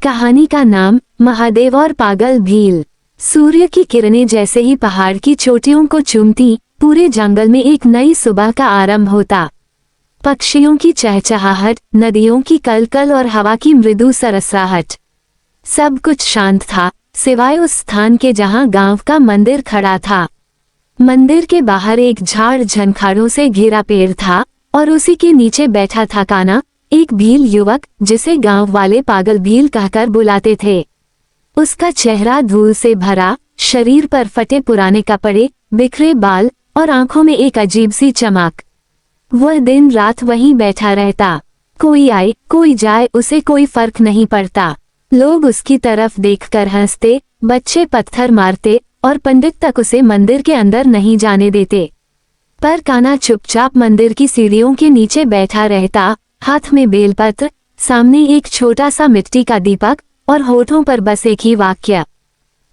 कहानी का नाम महादेव और पागल भील। सूर्य की किरणें जैसे ही पहाड़ की चोटियों को चूमती, पूरे जंगल में एक नई सुबह का आरंभ होता। पक्षियों की चहचहाहट, नदियों की कलकल और हवा की मृदु सरसराहट, सब कुछ शांत था, सिवाय उस स्थान के जहां गांव का मंदिर खड़ा था। मंदिर के बाहर एक झाड़ झंखाड़ों से घिरा पेड़ था और उसी के नीचे बैठा था काना, एक भील युवक जिसे गांव वाले पागल भील कहकर बुलाते थे। उसका चेहरा धूल से भरा, शरीर पर फटे पुराने कपड़े, बिखरे बाल और आंखों में एक अजीब सी चमक। वह दिन रात वहीं बैठा रहता, कोई आए कोई जाए उसे कोई फर्क नहीं पड़ता। लोग उसकी तरफ देखकर हंसते, बच्चे पत्थर मारते और पंडित तक उसे मंदिर के अंदर नहीं जाने देते। पर काना चुपचाप मंदिर की सीढ़ियों के नीचे बैठा रहता, हाथ में बेलपत्र, सामने एक छोटा सा मिट्टी का दीपक और होठों पर बस एक ही वाक्य,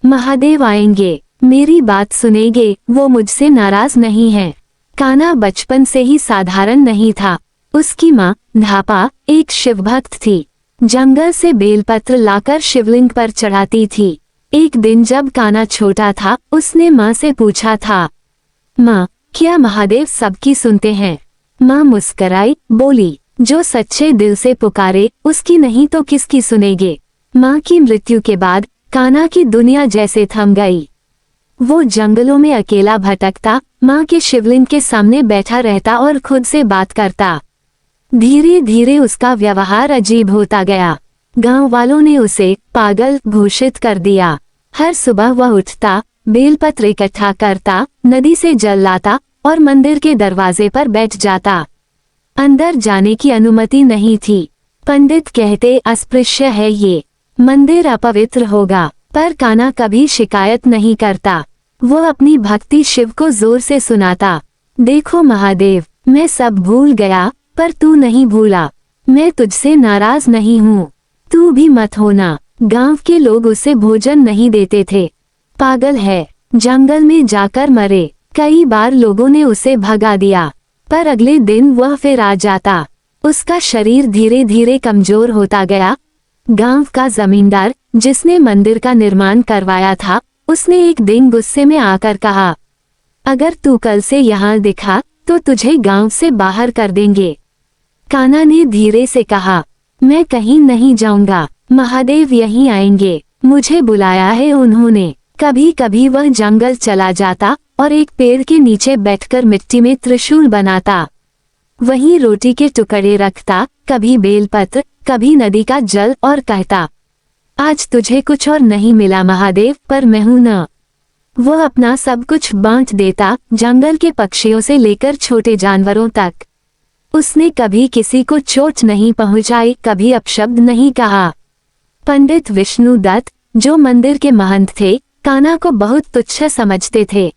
महादेव आएंगे, मेरी बात सुनेंगे, वो मुझसे नाराज नहीं है। काना बचपन से ही साधारण नहीं था। उसकी माँ धापा एक शिवभक्त थी, जंगल से बेलपत्र लाकर शिवलिंग पर चढ़ाती थी। एक दिन जब काना छोटा था, उसने माँ से पूछा था, माँ क्या महादेव सबकी सुनते हैं? माँ मुस्कराई, बोली, जो सच्चे दिल से पुकारे उसकी नहीं तो किसकी सुनेंगे। माँ की मृत्यु के बाद काना की दुनिया जैसे थम गई। वो जंगलों में अकेला भटकता, माँ के शिवलिंग के सामने बैठा रहता और खुद से बात करता। धीरे धीरे उसका व्यवहार अजीब होता गया। गांव वालों ने उसे पागल घोषित कर दिया। हर सुबह वह उठता, बेलपत्र इकट्ठा करता, नदी से जल लाता और मंदिर के दरवाजे पर बैठ जाता। अंदर जाने की अनुमति नहीं थी। पंडित कहते अस्पृश्य है ये, मंदिर अपवित्र होगा, पर काना कभी शिकायत नहीं करता। वो अपनी भक्ति शिव को जोर से सुनाता, देखो महादेव, मैं सब भूल गया पर तू नहीं भूला, मैं तुझसे नाराज नहीं हूँ, तू भी मत होना। गांव के लोग उसे भोजन नहीं देते थे, पागल है, जंगल में जाकर मरे। कई बार लोगों ने उसे भगा दिया, पर अगले दिन वह फिर आ जाता। उसका शरीर धीरे धीरे कमजोर होता गया। गांव का जमींदार जिसने मंदिर का निर्माण करवाया था, उसने एक दिन गुस्से में आकर कहा, अगर तू कल से यहाँ दिखा तो तुझे गांव से बाहर कर देंगे। काना ने धीरे से कहा, मैं कहीं नहीं जाऊंगा, महादेव यहीं आएंगे, मुझे बुलाया है उन्होंने। कभी कभी वह जंगल चला जाता और एक पेड़ के नीचे बैठकर मिट्टी में त्रिशूल बनाता। वहीं रोटी के टुकड़े रखता, कभी बेलपत्र, कभी नदी का जल और कहता, आज तुझे कुछ और नहीं मिला महादेव, पर मैं हूं न। वह अपना सब कुछ बांट देता, जंगल के पक्षियों से लेकर छोटे जानवरों तक। उसने कभी किसी को चोट नहीं पहुंचाई, कभी अपशब्द नहीं कहा। पंडित विष्णु दत्त, जो मंदिर के महंत थे, काना को बहुत तुच्छ समझते थे।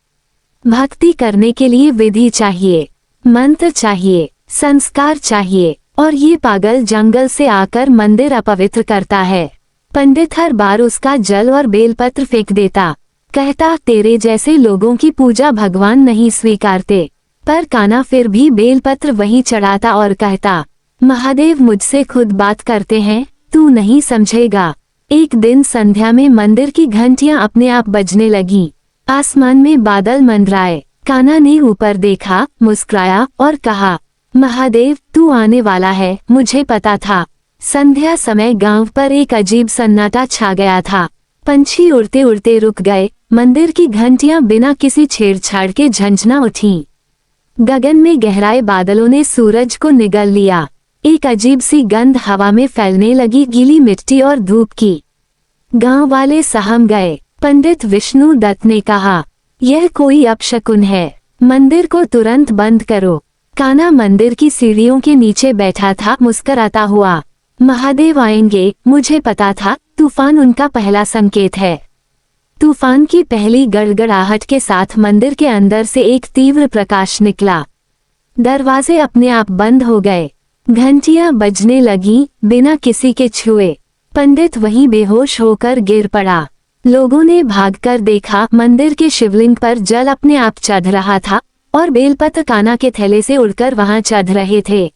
भक्ति करने के लिए विधि चाहिए, मंत्र चाहिए, संस्कार चाहिए, और ये पागल जंगल से आकर मंदिर अपवित्र करता है। पंडित हर बार उसका जल और बेलपत्र फेंक देता, कहता तेरे जैसे लोगों की पूजा भगवान नहीं स्वीकारते। पर काना फिर भी बेलपत्र वहीं चढ़ाता और कहता, महादेव मुझसे खुद बात करते हैं, तू नहीं समझेगा। एक दिन संध्या में मंदिर की घंटियां अपने आप बजने लगी। आसमान में बादल मंडराए। काना ने ऊपर देखा, मुस्कुराया और कहा, महादेव तू आने वाला है, मुझे पता था। संध्या समय गांव पर एक अजीब सन्नाटा छा गया था। पंछी उड़ते उड़ते रुक गए, मंदिर की घंटियां बिना किसी छेड़छाड़ के झंझना उठीं। गगन में गहराए बादलों ने सूरज को निगल लिया। एक अजीब सी गंध हवा में फैलने लगी, गीली मिट्टी और धूप की। गांव वाले सहम गए। पंडित विष्णु दत्त ने कहा, यह कोई अपशकुन है, मंदिर को तुरंत बंद करो। काना मंदिर की सीढ़ियों के नीचे बैठा था, मुस्कुराता हुआ, महादेव आएंगे, मुझे पता था, तूफान उनका पहला संकेत है। तूफान की पहली गड़गड़ाहट के साथ मंदिर के अंदर से एक तीव्र प्रकाश निकला। दरवाजे अपने आप बंद हो गए, घंटियां बजने लगीं, बिना किसी के छुए। पंडित वहीं बेहोश होकर गिर पड़ा। लोगों ने भागकर देखा, मंदिर के शिवलिंग पर जल अपने आप चढ़ रहा था और बेलपत्र काना के थैले से उड़कर वहां चढ़ रहे थे।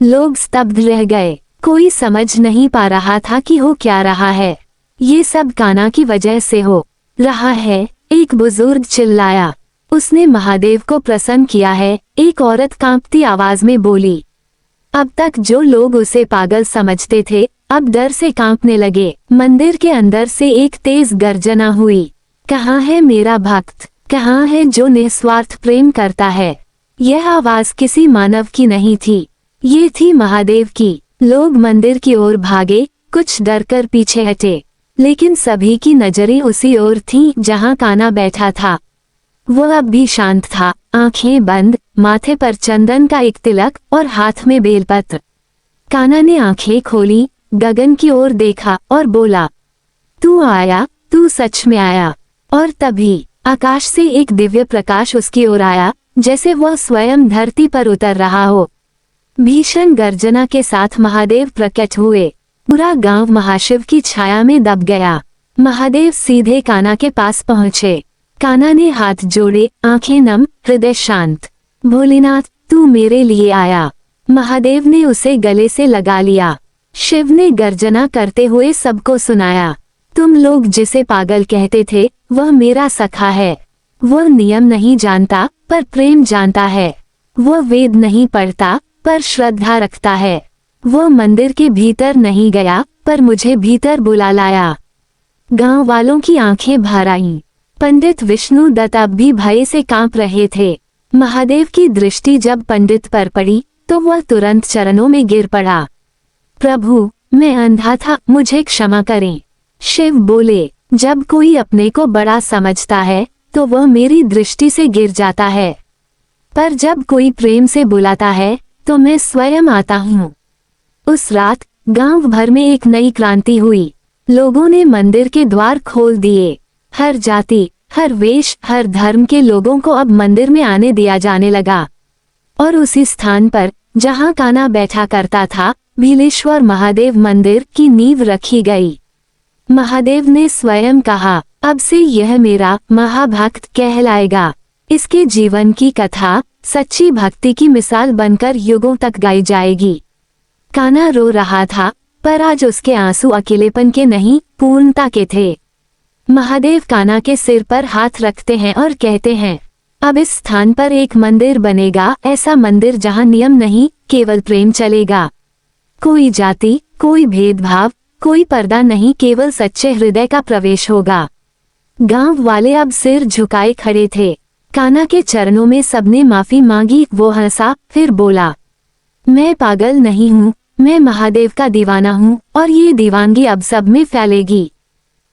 लोग स्तब्ध रह गए। कोई समझ नहीं पा रहा था कि हो क्या रहा है। ये सब कान्हा की वजह से हो रहा है, एक बुजुर्ग चिल्लाया। उसने महादेव को प्रसन्न किया है, एक औरत कांपती आवाज में बोली। अब तक जो लोग उसे पागल समझते थे अब डर से कांपने लगे। मंदिर के अंदर से एक तेज गर्जना हुई। कहाँ है मेरा भक्त, कहाँ है जो निस्वार्थ प्रेम करता है। यह आवाज किसी मानव की नहीं थी, ये थी महादेव की। लोग मंदिर की ओर भागे, कुछ डरकर पीछे हटे, लेकिन सभी की नजरें उसी ओर थीं जहां कान्हा बैठा था। वह अब भी शांत था, आंखें बंद, माथे पर चंदन का एक तिलक और हाथ में बेलपत्र। कान्हा ने आंखें खोली, गगन की ओर देखा और बोला, तू आया, तू सच में आया। और तभी आकाश से एक दिव्य प्रकाश उसकी ओर आया, जैसे वह स्वयं धरती पर उतर रहा हो। भीषण गर्जना के साथ महादेव प्रकट हुए। पूरा गांव महाशिव की छाया में दब गया। महादेव सीधे कान्हा के पास पहुंचे। कान्हा ने हाथ जोड़े, आंखें नम, हृदय शांत। भोलेनाथ, तू मेरे लिए आया। महादेव ने उसे गले से लगा लिया। शिव ने गर्जना करते हुए सबको सुनाया, तुम लोग जिसे पागल कहते थे वह मेरा सखा है। वह नियम नहीं जानता पर प्रेम जानता है। वह वेद नहीं पढ़ता पर श्रद्धा रखता है। वह मंदिर के भीतर नहीं गया पर मुझे भीतर बुला लाया। गांव वालों की आंखें भर आईं। पंडित विष्णु दत्त अब भी भय से कांप रहे थे। महादेव की दृष्टि जब पंडित पर पड़ी तो वह तुरंत चरणों में गिर पड़ा। प्रभु, मैं अंधा था, मुझे क्षमा करें। शिव बोले, जब कोई अपने को बड़ा समझता है तो वह मेरी दृष्टि से गिर जाता है, पर जब कोई प्रेम से बुलाता है तो मैं स्वयं आता हूँ। उस रात गांव भर में एक नई क्रांति हुई। लोगों ने मंदिर के द्वार खोल दिए। हर जाति, हर वेश, हर धर्म के लोगों को अब मंदिर में आने दिया जाने लगा। और उसी स्थान पर जहां कान्हा बैठा करता था, भीलेश्वर महादेव मंदिर की नींव रखी गई। महादेव ने स्वयं कहा, अब से यह मेरा महाभक्त कहलाएगा। इसके जीवन की कथा सच्ची भक्ति की मिसाल बनकर युगों तक गाई जाएगी। कान्हा रो रहा था, पर आज उसके आंसू अकेलेपन के नहीं, पूर्णता के थे। महादेव कान्हा के सिर पर हाथ रखते हैं और कहते हैं, अब इस स्थान पर एक मंदिर बनेगा, ऐसा मंदिर जहां नियम नहीं, केवल प्रेम चलेगा। कोई जाति, कोई भेदभाव, कोई पर्दा नहीं, केवल सच्चे हृदय का प्रवेश होगा। गांव वाले अब सिर झुकाए खड़े थे। कान्हा के चरणों में सबने माफी मांगी। वो हंसा, फिर बोला, मैं पागल नहीं हूँ, मैं महादेव का दीवाना हूँ और ये दीवानगी अब सब में फैलेगी।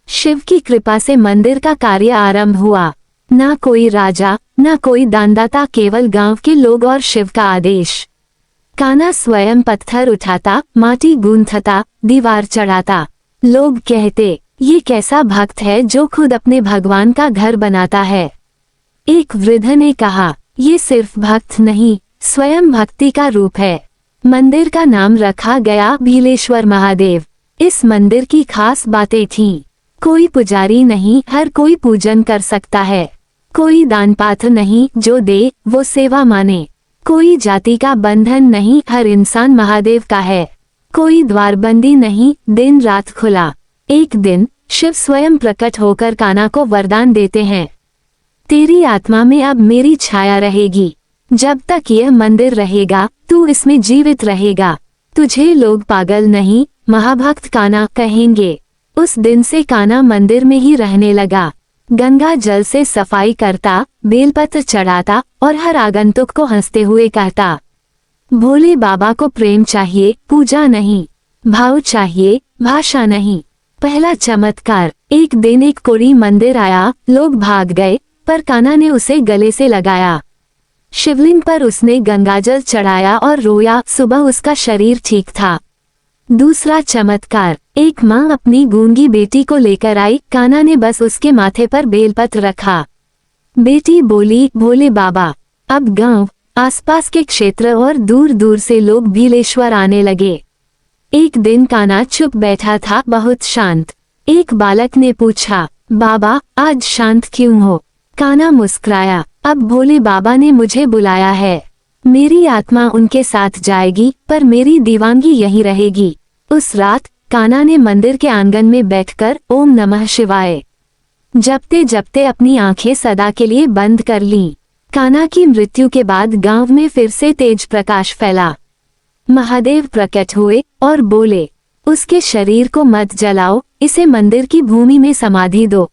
शिव की कृपा से मंदिर का कार्य आरंभ हुआ। ना कोई राजा, ना कोई दानदाता, केवल गांव के लोग और शिव का आदेश। कान्हा स्वयं पत्थर उठाता, माटी गूंथता, दीवार चढ़ाता। लोग कहते, ये कैसा भक्त है जो खुद अपने भगवान का घर बनाता है। एक वृद्ध ने कहा, ये सिर्फ भक्त नहीं, स्वयं भक्ति का रूप है। मंदिर का नाम रखा गया भीलेश्वर महादेव। इस मंदिर की खास बातें थीं। कोई पुजारी नहीं, हर कोई पूजन कर सकता है। कोई दान पात्र नहीं, जो दे वो सेवा माने। कोई जाति का बंधन नहीं, हर इंसान महादेव का है। कोई द्वारबंदी नहीं, दिन रात खुला। एक दिन शिव स्वयं प्रकट होकर कान्हा को वरदान देते हैं, तेरी आत्मा में अब मेरी छाया रहेगी। जब तक यह मंदिर रहेगा तू इसमें जीवित रहेगा। तुझे लोग पागल नहीं, महाभक्त कान्हा कहेंगे। उस दिन से कान्हा मंदिर में ही रहने लगा। गंगा जल से सफाई करता, बेलपत्र चढ़ाता और हर आगंतुक को हंसते हुए कहता, भोले बाबा को प्रेम चाहिए, पूजा नहीं। भाव चाहिए, भाषा नहीं। पहला चमत्कार, एक दिन एक कोढ़ी मंदिर आया। लोग भाग गए पर कान्हा ने उसे गले से लगाया। शिवलिंग पर उसने गंगाजल चढ़ाया और रोया। सुबह उसका शरीर ठीक था। दूसरा चमत्कार, एक माँ अपनी गूंगी बेटी को लेकर आई। कान्हा ने बस उसके माथे पर बेलपत्र रखा। बेटी बोली, भोले बाबा। अब गांव, आसपास के क्षेत्र और दूर दूर से लोग भीलेश्वर आने लगे। एक दिन कान्हा चुप बैठा था, बहुत शांत। एक बालक ने पूछा, बाबा आज शांत क्यों हो? कान्हा मुस्कुराया, अब भोले बाबा ने मुझे बुलाया है। मेरी आत्मा उनके साथ जाएगी पर मेरी दीवानगी यहीं रहेगी। उस रात कान्हा ने मंदिर के आंगन में बैठकर ओम नमः शिवाय जपते जपते अपनी आंखें सदा के लिए बंद कर लीं। कान्हा की मृत्यु के बाद गांव में फिर से तेज प्रकाश फैला। महादेव प्रकट हुए और बोले, उसके शरीर को मत जलाओ, इसे मंदिर की भूमि में समाधि दो।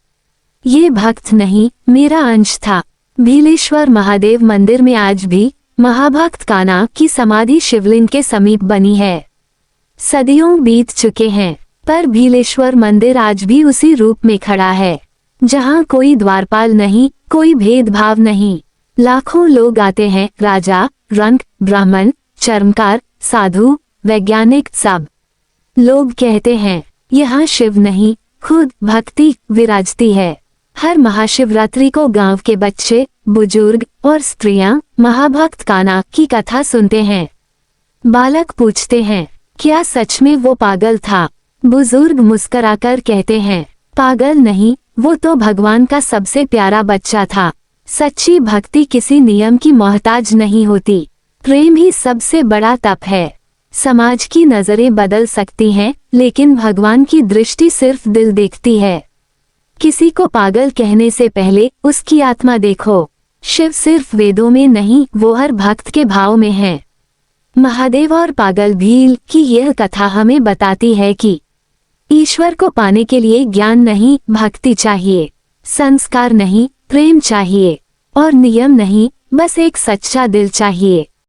ये भक्त नहीं, मेरा अंश था। भीलेश्वर महादेव मंदिर में आज भी महाभक्त कान्हा की समाधि शिवलिंग के समीप बनी है। सदियों बीत चुके हैं, पर भीलेश्वर मंदिर आज भी उसी रूप में खड़ा है, जहां कोई द्वारपाल नहीं, कोई भेदभाव नहीं। लाखों लोग आते हैं, राजा, रंक, ब्राह्मण, चर्मकार, साधु, वैज्ञानिक, सब लोग कहते हैं यहाँ शिव नहीं, खुद भक्ति विराजती है। हर महाशिवरात्रि को गांव के बच्चे, बुजुर्ग और स्त्रियां महाभक्त कान्हा की कथा सुनते हैं। बालक पूछते हैं, क्या सच में वो पागल था? बुजुर्ग मुस्कुराकर कहते हैं, पागल नहीं, वो तो भगवान का सबसे प्यारा बच्चा था। सच्ची भक्ति किसी नियम की मोहताज नहीं होती। प्रेम ही सबसे बड़ा तप है। समाज की नजरें बदल सकती हैं, लेकिन भगवान की दृष्टि सिर्फ दिल देखती है। किसी को पागल कहने से पहले उसकी आत्मा देखो। शिव सिर्फ वेदों में नहीं, वो हर भक्त के भाव में है। महादेव और पागल भील की यह कथा हमें बताती है कि ईश्वर को पाने के लिए ज्ञान नहीं, भक्ति चाहिए। संस्कार नहीं, प्रेम चाहिए। और नियम नहीं, बस एक सच्चा दिल चाहिए।